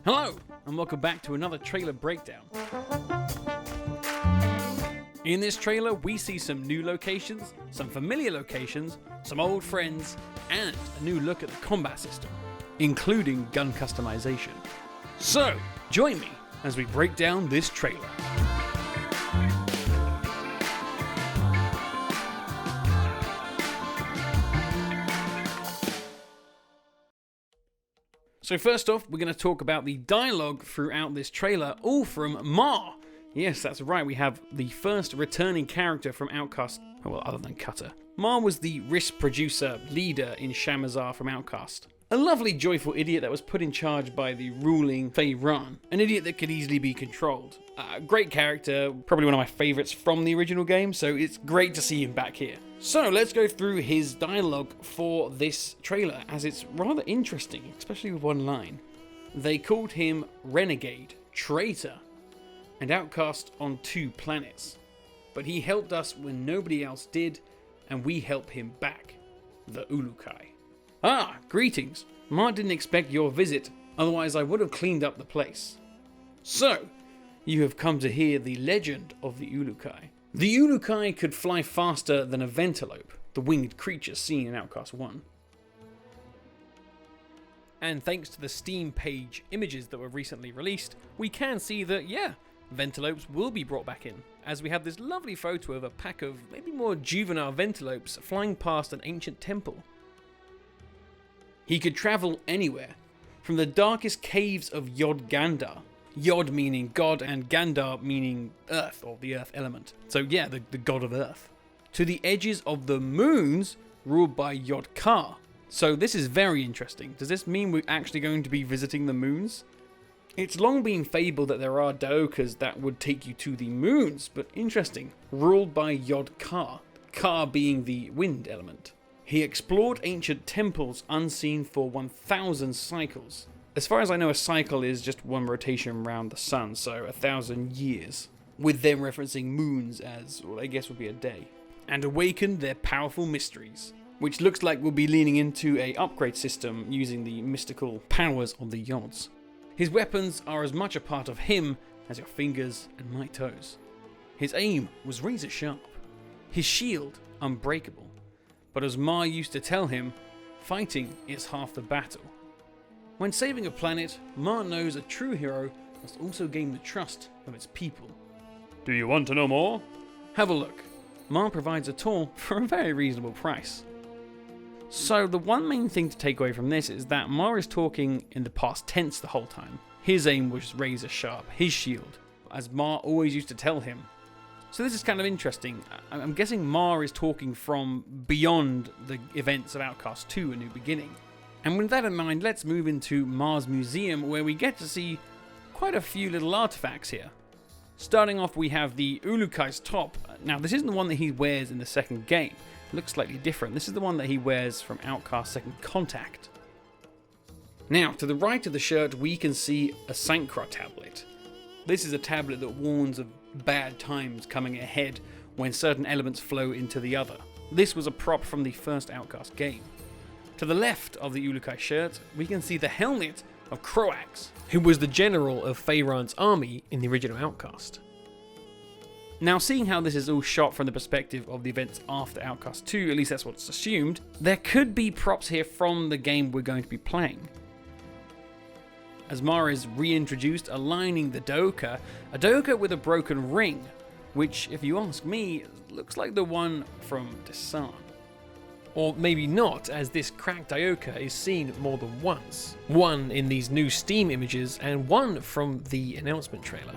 Hello, and welcome back to another trailer breakdown. In this trailer, we see some new locations, some familiar locations, some old friends, and a new look at the combat system, including gun customization. So, join me as we break down this trailer. So first off, we're going to talk about the dialogue throughout this trailer, all from Ma. Yes, that's right, we have the first returning character from Outcast, well, other than Cutter. Ma was the risk producer leader in Shamazar from Outcast. A lovely, joyful idiot that was put in charge by the ruling Fei Run. An idiot that could easily be controlled. Great character, probably one of my favourites from the original game, so it's great to see him back here. So let's go through his dialogue for this trailer, as it's rather interesting, especially with one line. They called him Renegade, Traitor, and Outcast on 2 planets. But he helped us when nobody else did, and we help him back, the Ulukai. Ah, greetings. Ma didn't expect your visit, otherwise I would have cleaned up the place. So, you have come to hear the legend of the Ulukai. The Ulukai could fly faster than a Ventalope, the winged creature seen in Outcast 1. And thanks to the Steam page images that were recently released, we can see that, yeah, Ventalopes will be brought back in, as we have this lovely photo of a pack of maybe more juvenile Ventalopes flying past an ancient temple. He could travel anywhere, from the darkest caves of Yod Gandar, Yod meaning God and Gandar meaning earth, or the earth element. So yeah, the god of earth. To the edges of the moons ruled by Yod Ka. So this is very interesting. Does this mean we're actually going to be visiting the moons? It's long been fabled that there are Daokas that would take you to the moons, but interesting. Ruled by Yod Ka, Ka being the wind element. He explored ancient temples unseen for 1,000 cycles. As far as I know, a cycle is just one rotation around the sun, so 1,000 years. With them referencing moons as, well, I guess would be a day. And awakened their powerful mysteries, which looks like we'll be leaning into a upgrade system using the mystical powers of the Yods. His weapons are as much a part of him as your fingers and my toes. His aim was razor sharp. His shield unbreakable. But as Ma used to tell him, fighting is half the battle. When saving a planet, Ma knows a true hero must also gain the trust of its people. Do you want to know more? Have a look. Ma provides a tour for a very reasonable price. So the one main thing to take away from this is that Ma is talking in the past tense the whole time. His aim was razor sharp, his shield, as Ma always used to tell him. So this is kind of interesting. I'm guessing Ma is talking from beyond the events of Outcast 2, A New Beginning. And with that in mind, let's move into Ma's museum, where we get to see quite a few little artifacts here. Starting off, we have the Ulukai's top. Now, this isn't the one that he wears in the second game. It looks slightly different. This is the one that he wears from Outcast Second Contact. Now, to the right of the shirt, we can see a Sankra tablet. This is a tablet that warns of bad times coming ahead when certain elements flow into the other. This was a prop from the first Outcast game. To the left of the Ulukai shirt, we can see the helmet of Croax, who was the general of Feyran's army in the original Outcast. Now, seeing how this is all shot from the perspective of the events after Outcast 2, at least that's what's assumed, there could be props here from the game we're going to be playing. As Ma is reintroduced, aligning the Daoka, a Daoka with a broken ring, which, if you ask me, looks like the one from Desan. Or maybe not, as this cracked Daoka is seen more than once. One in these new Steam images, and one from the announcement trailer.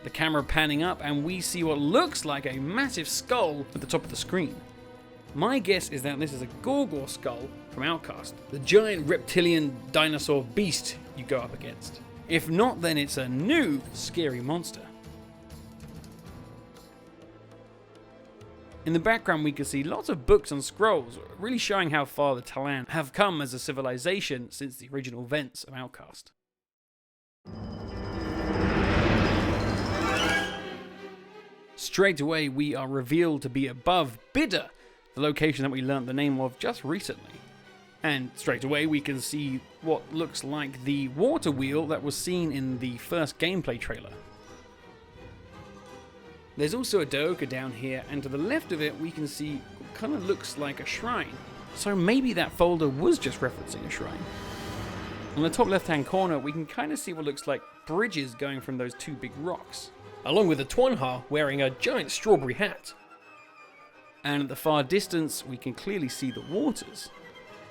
The camera panning up, and we see what looks like a massive skull at the top of the screen. My guess is that this is a Gorgor skull from Outcast, the giant reptilian dinosaur beast you go up against. If not, then it's a new scary monster. In the background, we can see lots of books and scrolls, really showing how far the Talan have come as a civilization since the original events of Outcast. Straight away, we are revealed to be above Bidder, the location that we learnt the name of just recently. And straight away we can see what looks like the water wheel that was seen in the first gameplay trailer. There's also a Daoka down here, and to the left of it we can see what kind of looks like a shrine. So maybe that folder was just referencing a shrine. On the top left hand corner we can kind of see what looks like bridges going from those two big rocks, along with a Tuanha wearing a giant strawberry hat. And at the far distance we can clearly see the waters.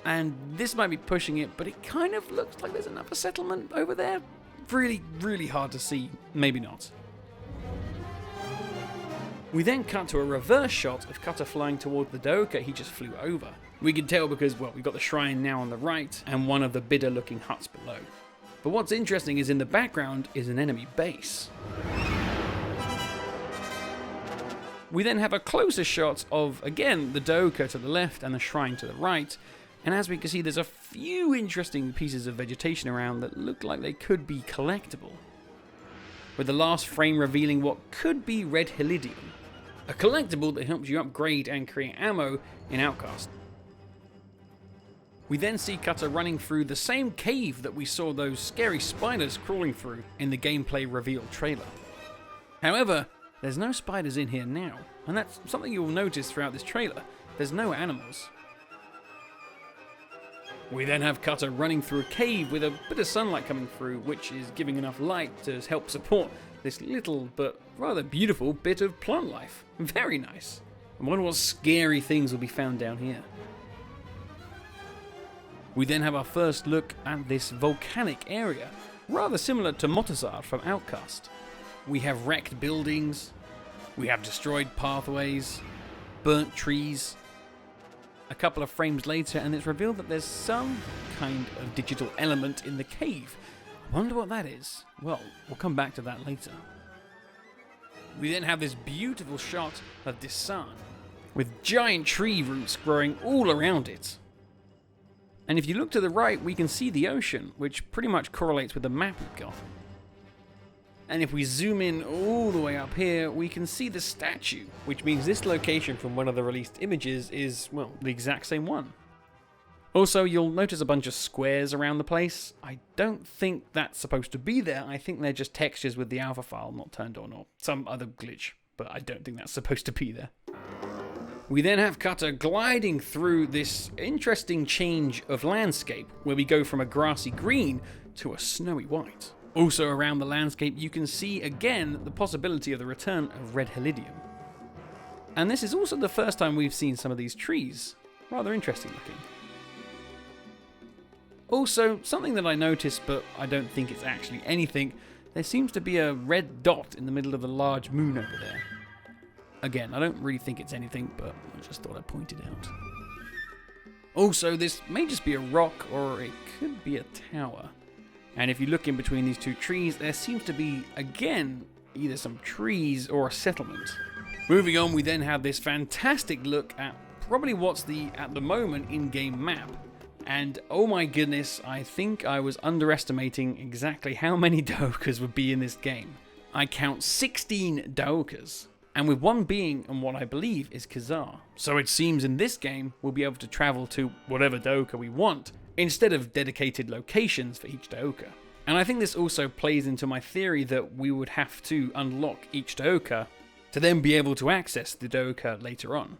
And this might be pushing it, but it kind of looks like there's another settlement over there. Really, really hard to see. Maybe not. We then cut to a reverse shot of Cutter flying toward the Daoka he just flew over. We can tell because, well, we've got the shrine now on the right and one of the bidder looking huts below. But what's interesting is in the background is an enemy base. We then have a closer shot of, again, the Daoka to the left and the shrine to the right. And as we can see, there's a few interesting pieces of vegetation around that look like they could be collectible. With the last frame revealing what could be red helidium, a collectible that helps you upgrade and create ammo in Outcast. We then see Cutter running through the same cave that we saw those scary spiders crawling through in the gameplay reveal trailer. However, there's no spiders in here now, and that's something you'll notice throughout this trailer. There's no animals. We then have Cutter running through a cave with a bit of sunlight coming through, which is giving enough light to help support this little but rather beautiful bit of plant life. Very nice. I wonder what scary things will be found down here. We then have our first look at this volcanic area, rather similar to Motazard from Outcast. We have wrecked buildings, we have destroyed pathways, burnt trees. A couple of frames later and it's revealed that there's some kind of digital element in the cave. I wonder what that is. Well, we'll come back to that later. We then have this beautiful shot of Disan, with giant tree roots growing all around it. And if you look to the right, we can see the ocean, which pretty much correlates with the map we've got. And if we zoom in all the way up here, we can see the statue, which means this location from one of the released images is, well, the exact same one. Also, you'll notice a bunch of squares around the place. I don't think that's supposed to be there. I think they're just textures with the alpha file not turned on or some other glitch, but I don't think that's supposed to be there. We then have Cutter gliding through this interesting change of landscape, where we go from a grassy green to a snowy white. Also around the landscape you can see again the possibility of the return of red helidium. And this is also the first time we've seen some of these trees. Rather interesting looking. Also, something that I noticed but I don't think it's actually anything, there seems to be a red dot in the middle of the large moon over there. Again, I don't really think it's anything, but I just thought I'd point it out. Also, this may just be a rock or it could be a tower. And if you look in between these two trees, there seems to be, again, either some trees or a settlement. Moving on, we then have this fantastic look at probably what's at the moment, in-game map. And oh my goodness, I think I was underestimating exactly how many Daokas would be in this game. I count 16 Daokas, and with one being on what I believe is Khazar. So it seems in this game, we'll be able to travel to whatever Daoka we want, instead of dedicated locations for each Daoka. And I think this also plays into my theory that we would have to unlock each Daoka to then be able to access the Daoka later on.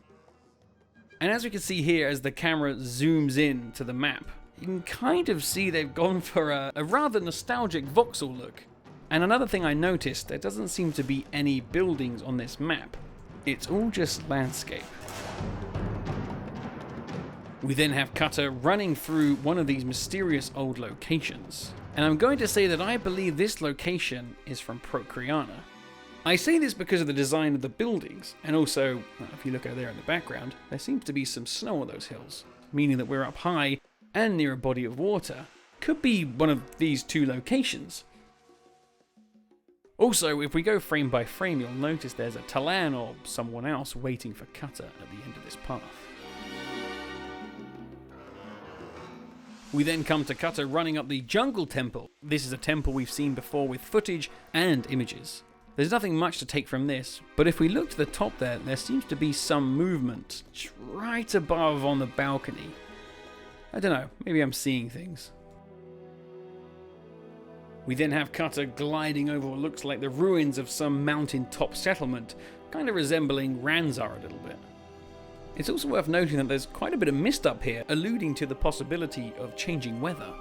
And as we can see here, as the camera zooms in to the map, you can kind of see they've gone for a rather nostalgic voxel look. And another thing I noticed, there doesn't seem to be any buildings on this map. It's all just landscape. We then have Cutter running through one of these mysterious old locations. And I'm going to say that I believe this location is from Procreana. I say this because of the design of the buildings, and also, if you look over there in the background, there seems to be some snow on those hills, meaning that we're up high and near a body of water. Could be one of these two locations. Also, if we go frame by frame, you'll notice there's a Talan or someone else waiting for Cutter at the end of this path. We then come to Cutter running up the Jungle Temple. This is a temple we've seen before with footage and images. There's nothing much to take from this, but if we look to the top there seems to be some movement right above on the balcony. I don't know, maybe I'm seeing things. We then have Cutter gliding over what looks like the ruins of some mountain-top settlement, kind of resembling Ranzar a little bit. It's also worth noting that there's quite a bit of mist up here, alluding to the possibility of changing weather.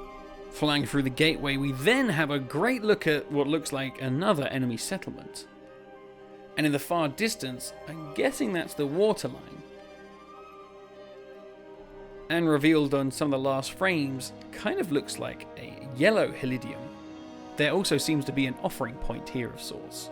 Flying through the gateway, we then have a great look at what looks like another enemy settlement. And in the far distance, I'm guessing that's the waterline. And revealed on some of the last frames, kind of looks like a yellow Helidium. There also seems to be an offering point here of sorts.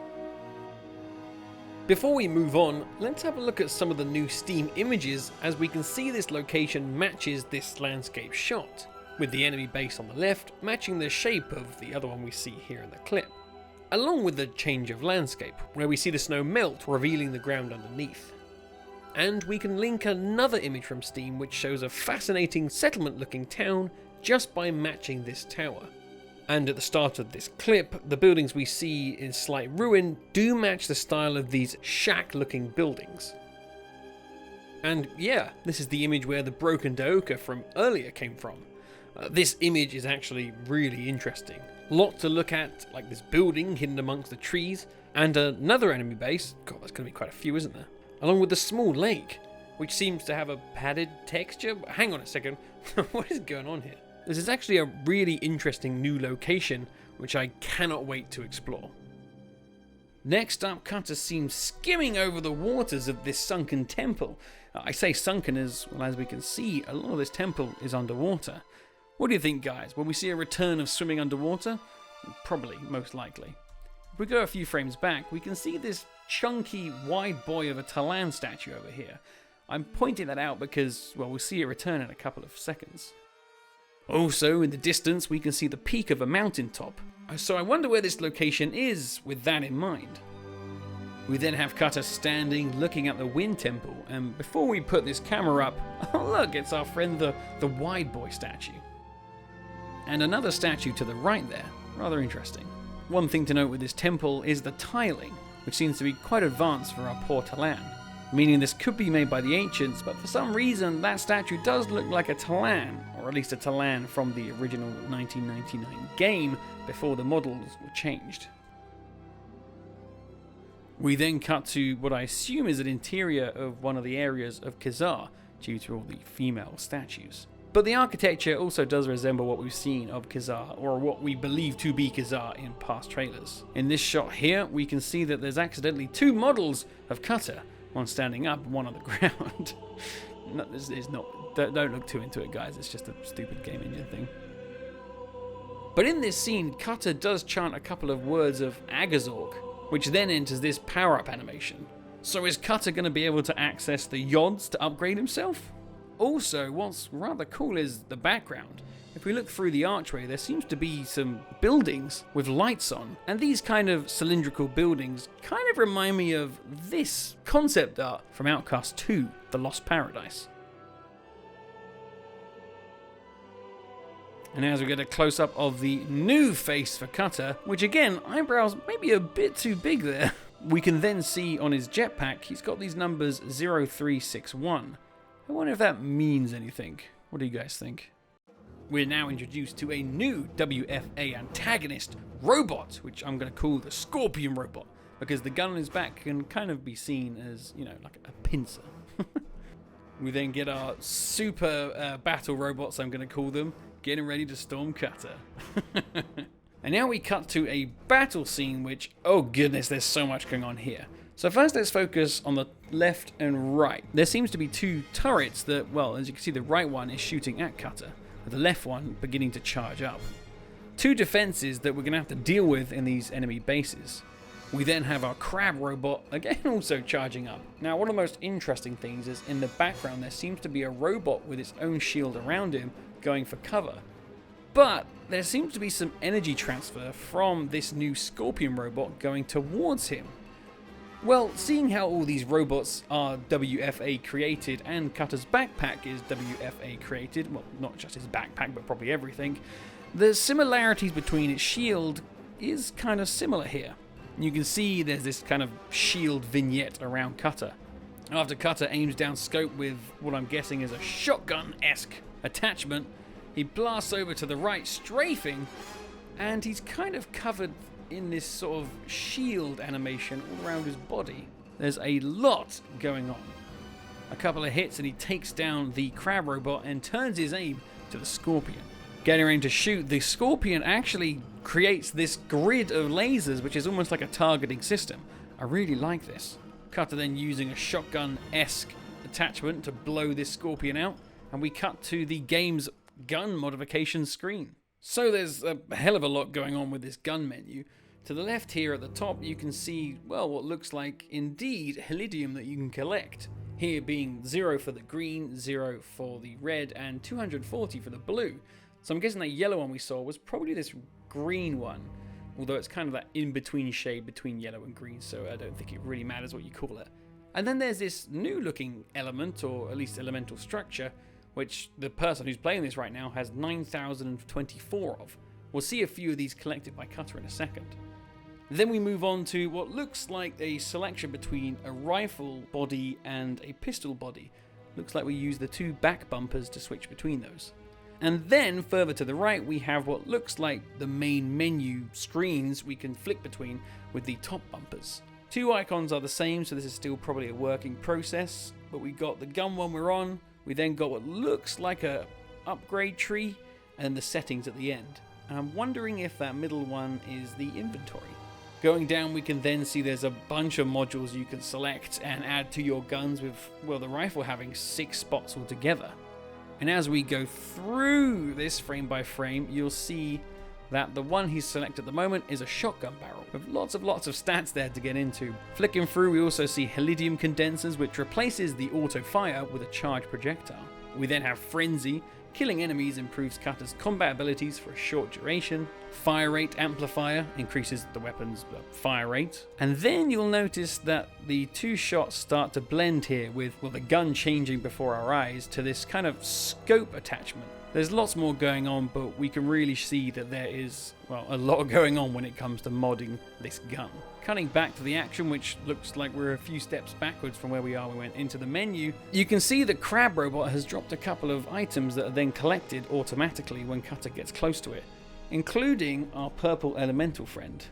Before we move on, let's have a look at some of the new Steam images, as we can see this location matches this landscape shot, with the enemy base on the left matching the shape of the other one we see here in the clip, along with the change of landscape, where we see the snow melt, revealing the ground underneath. And we can link another image from Steam which shows a fascinating settlement looking town just by matching this tower. And at the start of this clip, the buildings we see in slight ruin do match the style of these shack-looking buildings. And yeah, this is the image where the broken Daoka from earlier came from. This image is actually really interesting. Lot to look at, like this building hidden amongst the trees, and another enemy base. God, there's going to be quite a few, isn't there? Along with the small lake, which seems to have a padded texture. Hang on a second, what is going on here? This is actually a really interesting new location, which I cannot wait to explore. Next up, Cutter seems skimming over the waters of this sunken temple. I say sunken as, well, as we can see, a lot of this temple is underwater. What do you think, guys? Will we see a return of swimming underwater? Probably, most likely. If we go a few frames back, we can see this chunky, wide boy of a Talan statue over here. I'm pointing that out because, well, we'll see it return in a couple of seconds. Also, in the distance, we can see the peak of a mountaintop. So I wonder where this location is with that in mind. We then have Cutter standing, looking at the Wind Temple, and before we put this camera up, oh look, it's our friend the Wide Boy statue. And another statue to the right there, rather interesting. One thing to note with this temple is the tiling, which seems to be quite advanced for our poor Talan. Meaning this could be made by the ancients, but for some reason that statue does look like a Talan, or at least a Talan from the original 1999 game before the models were changed. We then cut to what I assume is an interior of one of the areas of Khazar, due to all the female statues. But the architecture also does resemble what we've seen of Khazar, or what we believe to be Khazar in past trailers. In this shot here, we can see that there's accidentally two models of Cutter, one standing up and one on the ground. No, this is not. Don't look too into it, guys. It's just a stupid game engine thing. But in this scene, Cutter does chant a couple of words of Agazorg, which then enters this power-up animation. So is Cutter going to be able to access the Yods to upgrade himself? Also, what's rather cool is the background. If we look through the archway, there seems to be some buildings with lights on, and these kind of cylindrical buildings kind of remind me of this concept art from Outcast 2, The Lost Paradise. And as we get a close-up of the new face for Cutter, which again, eyebrows maybe a bit too big there, we can then see on his jetpack he's got these numbers 0361. I wonder if that means anything. What do you guys think? We're now introduced to a new WFA antagonist robot, which I'm going to call the Scorpion Robot, because the gun on his back can kind of be seen as, you know, like a pincer. We then get our super battle robots, I'm going to call them, getting ready to storm Cutter. And now we cut to a battle scene which, oh goodness, there's so much going on here. So first let's focus on the left and right. There seems to be two turrets that, well, as you can see, the right one is shooting at Cutter, with the left one beginning to charge up. Two defenses that we're going to have to deal with in these enemy bases. We then have our crab robot, again also charging up. Now one of the most interesting things is in the background there seems to be a robot with its own shield around him going for cover. But there seems to be some energy transfer from this new Scorpion robot going towards him. Well, seeing how all these robots are WFA created and Cutter's backpack is WFA created, well, not just his backpack but probably everything, the similarities between its shield is kind of similar here. You can see there's this kind of shield vignette around Cutter. After Cutter aims down scope with what I'm guessing is a shotgun-esque attachment. He blasts over to the right, strafing, and he's kind of covered in this sort of shield animation all around his body. There's a lot going on. A couple of hits and he takes down the crab robot and turns his aim to the scorpion. Getting ready to shoot, the scorpion actually creates this grid of lasers, which is almost like a targeting system. I really like this. Cutter then using a shotgun-esque attachment to blow this scorpion out, and we cut to the game's gun modification screen. So there's a hell of a lot going on with this gun menu. To the left here at the top you can see, well, what looks like indeed helidium that you can collect. Here being 0 for the green, 0 for the red, and 240 for the blue. So I'm guessing that yellow one we saw was probably this green one, although it's kind of that in-between shade between yellow and green, so I don't think it really matters what you call it. And then there's this new looking element, or at least elemental structure, which the person who's playing this right now has 9,024 of. We'll see a few of these collected by Cutter in a second. Then we move on to what looks like a selection between a rifle body and a pistol body. Looks like we use the two back bumpers to switch between those. And then further to the right we have what looks like the main menu screens we can flick between with the top bumpers. Two icons are the same, so this is still probably a working process, but we got the gun one we're on, we then got what looks like a upgrade tree, and the settings at the end. And I'm wondering if that middle one is the inventory. Going down we can then see there's a bunch of modules you can select and add to your guns, with, well, the rifle having 6 spots altogether. And as we go through this frame by frame, you'll see that the one he's selected at the moment is a shotgun barrel, with lots of stats there to get into. Flicking through we also see helidium condensers, which replaces the auto fire with a charged projectile. We then have frenzy. Killing enemies improves Cutter's combat abilities for a short duration. Fire rate amplifier increases the weapon's fire rate. And then you'll notice that the two shots start to blend here with, well, the gun changing before our eyes to this kind of scope attachment. There's lots more going on, but we can really see that there is, well, a lot going on when it comes to modding this gun. Cutting back to the action, which looks like we're a few steps backwards from where we are. We went into the menu. You can see the crab robot has dropped a couple of items that are then collected automatically when Cutter gets close to it, including our purple elemental friend.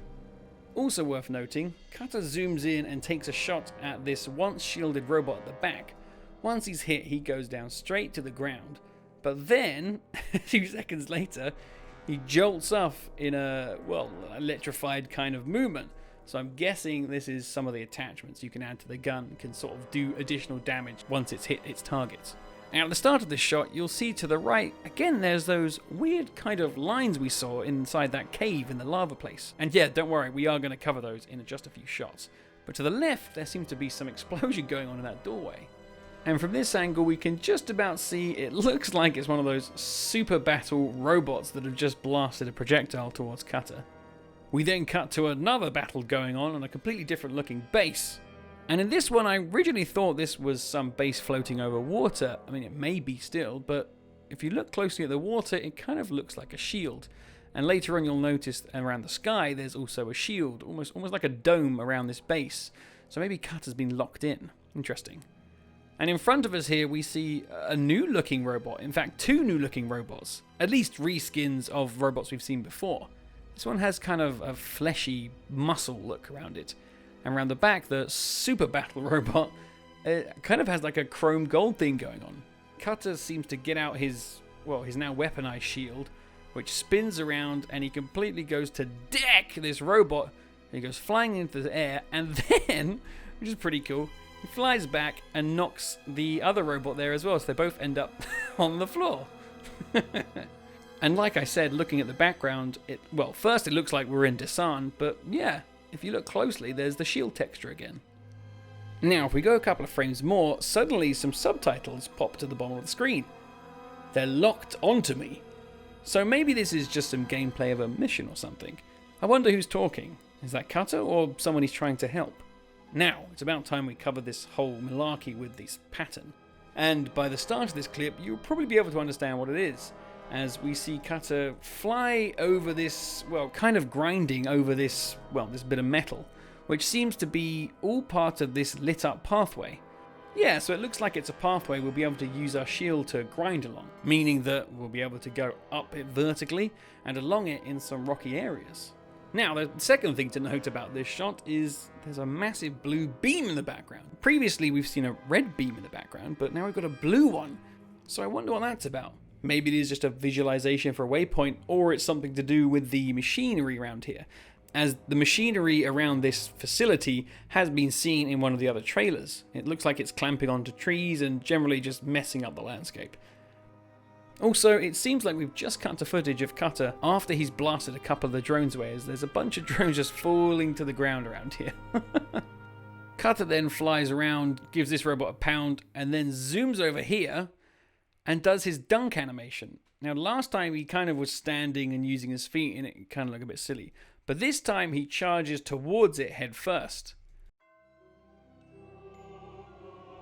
Also worth noting, Cutter zooms in and takes a shot at this once shielded robot at the back. Once he's hit, he goes down straight to the ground. But then, a few seconds later, he jolts off in a, well, electrified kind of movement. So I'm guessing this is some of the attachments you can add to the gun can sort of do additional damage once it's hit its targets. Now at the start of this shot, you'll see to the right, again there's those weird kind of lines we saw inside that cave in the lava place. And yeah, don't worry, we are going to cover those in just a few shots. But to the left, there seems to be some explosion going on in that doorway. And from this angle, we can just about see it looks like it's one of those super battle robots that have just blasted a projectile towards Cutter. We then cut to another battle going on a completely different looking base. And in this one, I originally thought this was some base floating over water. I mean, it may be still, but if you look closely at the water, it kind of looks like a shield. And later on, you'll notice around the sky, there's also a shield, almost like a dome around this base. So maybe Cutter's been locked in. Interesting. And in front of us here, we see a new looking robot. In fact, 2 new looking robots. At least reskins of robots we've seen before. This one has kind of a fleshy muscle look around it. And around the back, the super battle robot kind of has like a chrome gold thing going on. Cutter seems to get out his now weaponized shield, which spins around and he completely goes to deck this robot. He goes flying into the air and then, which is pretty cool, he flies back and knocks the other robot there as well. So they both end up on the floor. And like I said, looking at the background, first it looks like we're in Desan, but yeah, if you look closely, there's the shield texture again. Now, if we go a couple of frames more, suddenly some subtitles pop to the bottom of the screen. They're locked onto me. So maybe this is just some gameplay of a mission or something. I wonder who's talking. Is that Cutter or someone he's trying to help? Now, it's about time we cover this whole malarkey with this pattern. And by the start of this clip, you'll probably be able to understand what it is, as we see Cutter fly over this, kind of grinding over this bit of metal, which seems to be all part of this lit up pathway. Yeah, so it looks like it's a pathway we'll be able to use our shield to grind along, meaning that we'll be able to go up it vertically and along it in some rocky areas. Now, the second thing to note about this shot is there's a massive blue beam in the background. Previously, we've seen a red beam in the background, but now we've got a blue one. So I wonder what that's about. Maybe it is just a visualization for a waypoint, or it's something to do with the machinery around here, as the machinery around this facility has been seen in one of the other trailers. It looks like it's clamping onto trees and generally just messing up the landscape. Also, it seems like we've just cut to footage of Cutter after he's blasted a couple of the drones away, as there's a bunch of drones just falling to the ground around here. Cutter then flies around, gives this robot a pound, and then zooms over here and does his dunk animation. Now, last time he kind of was standing and using his feet, and it kind of looked a bit silly. But this time he charges towards it head first.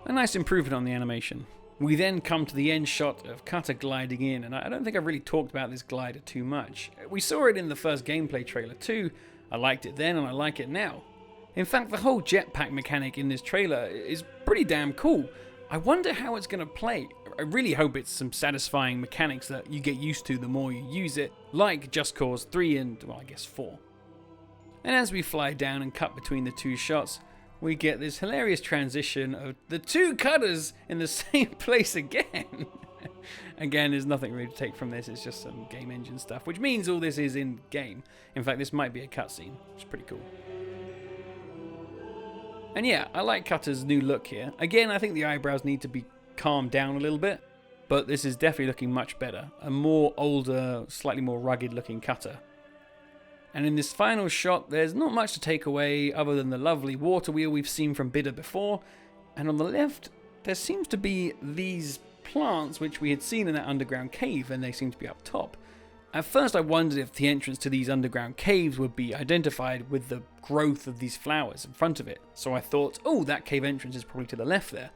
A nice improvement on the animation. We then come to the end shot of Cutter gliding in, and I don't think I've really talked about this glider too much. We saw it in the first gameplay trailer too. I liked it then and I like it now. In fact, the whole jetpack mechanic in this trailer is pretty damn cool. I wonder how it's going to play. I really hope it's some satisfying mechanics that you get used to the more you use it, like Just Cause 3 and, well, I guess 4. And as we fly down and cut between the two shots, we get this hilarious transition of the two Cutters in the same place again. Again, there's nothing really to take from this, it's just some game engine stuff, which means all this is in game. In fact, this might be a cutscene, which is pretty cool. And yeah, I like Cutter's new look here. Again, I think the eyebrows need to be calmed down a little bit, but this is definitely looking much better. A more older, slightly more rugged looking Cutter. And in this final shot, there's not much to take away other than the lovely water wheel we've seen from Bidder before. And on the left, there seems to be these plants which we had seen in that underground cave, and they seem to be up top. At first I wondered if the entrance to these underground caves would be identified with the growth of these flowers in front of it. So I thought, oh, that cave entrance is probably to the left there.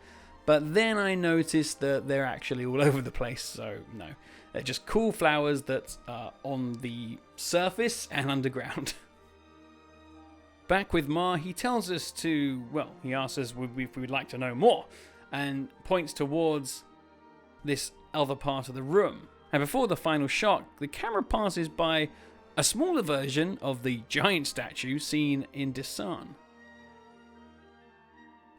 But then I noticed that they're actually all over the place, so no. They're just cool flowers that are on the surface and underground. Back with Ma, he tells us to, well, he asks us if we would like to know more, and points towards this other part of the room. And before the final shot, the camera passes by a smaller version of the giant statue seen in Desan.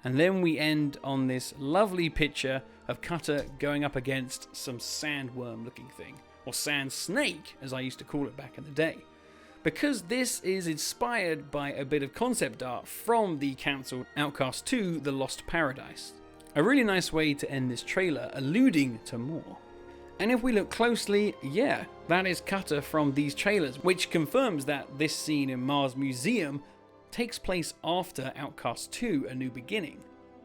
And then we end on this lovely picture of Cutter going up against some sandworm looking thing, or sand snake as I used to call it back in the day. Because this is inspired by a bit of concept art from the cancelled Outcast 2 The Lost Paradise. A really nice way to end this trailer, alluding to more. And if we look closely, yeah, that is Cutter from these trailers, which confirms that this scene in Mars Museum takes place after Outcast 2 A New Beginning.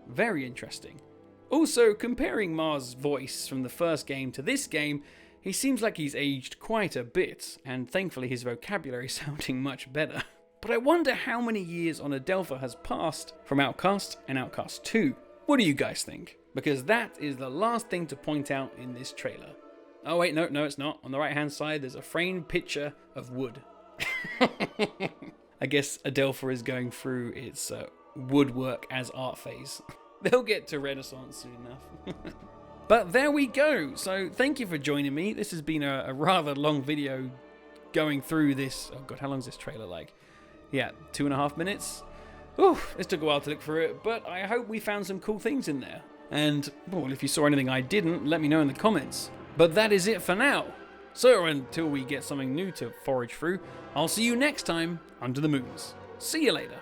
Very interesting. Also, comparing Mars' voice from the first game to this game, he seems like he's aged quite a bit, and thankfully his vocabulary is sounding much better. But I wonder how many years on Adelpha has passed from Outcast and Outcast 2. What do you guys think? Because that is the last thing to point out in this trailer. Oh wait, no it's not. On the right hand side there's a framed picture of wood. I guess Adelpha is going through its woodwork as art phase. They'll get to Renaissance soon enough. But there we go. So thank you for joining me. This has been a rather long video going through this. Oh god, how long is this trailer like? Yeah, 2.5 minutes. Ooh, this took a while to look through it, but I hope we found some cool things in there. And, well, if you saw anything I didn't, let me know in the comments. But that is it for now. So until we get something new to forage through, I'll see you next time under the moons. See you later.